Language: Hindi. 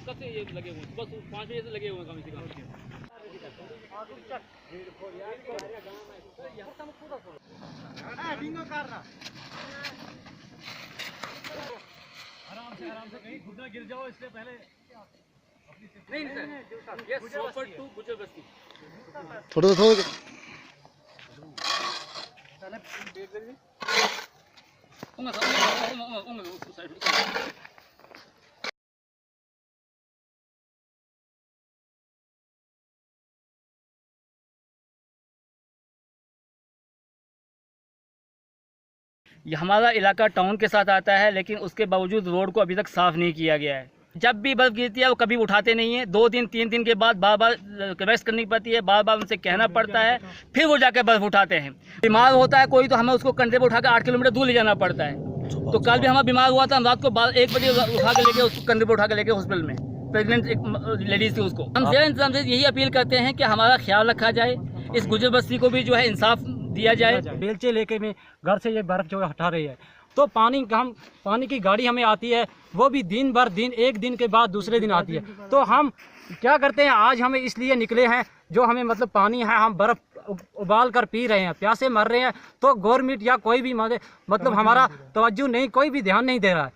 कब से ये लगे हुए हैं? बस 5 बजे से लगे हुए हैं कम से कम। आराम से कहीं खुद ना गिर जाओ इससे पहले। नहीं सर, ये प्रॉपर टू गुजर बस्ती। थोड़ा ये हमारा इलाका टाउन के साथ आता है, लेकिन उसके बावजूद रोड को अभी तक साफ़ नहीं किया गया है। जब भी बर्फ़ गिरती है वो कभी उठाते नहीं है। 2 दिन 3 दिन के बाद बार बार रिक्वेस्ट करनी पड़ती है, बार बार उनसे कहना पड़ता है, फिर वो जाकर बर्फ़ उठाते हैं। बीमार होता है कोई तो हमें उसको कंधे पर उठाकर 8 किलोमीटर दूर ले जाना पड़ता है। तो कल भी हमारा बीमार हुआ था, हम रात को 1 बजे उठा के लेके उसको कंधे पर उठा के लेके हॉस्पिटल में, प्रेग्नेंट एक लेडीज़ थी उसको। हम ज़ेर इंतजाम से यही अपील करते हैं कि हमारा ख्याल रखा जाए, इस गुजर बस्ती को भी जो है इंसाफ दिया जाए। बेलचे लेके में घर से ये बर्फ़ जो है हटा रही है, तो पानी की गाड़ी हमें आती है, वो भी दिन भर एक दिन के बाद दूसरे दिन आती है। तो हम क्या करते हैं, आज हमें इसलिए निकले हैं, जो हमें मतलब पानी है हम बर्फ़ उबाल कर पी रहे हैं, प्यासे मर रहे हैं। तो गवर्नमेंट या कोई भी मतलब हमारा तवज्जो नहीं, कोई भी ध्यान नहीं दे रहा है।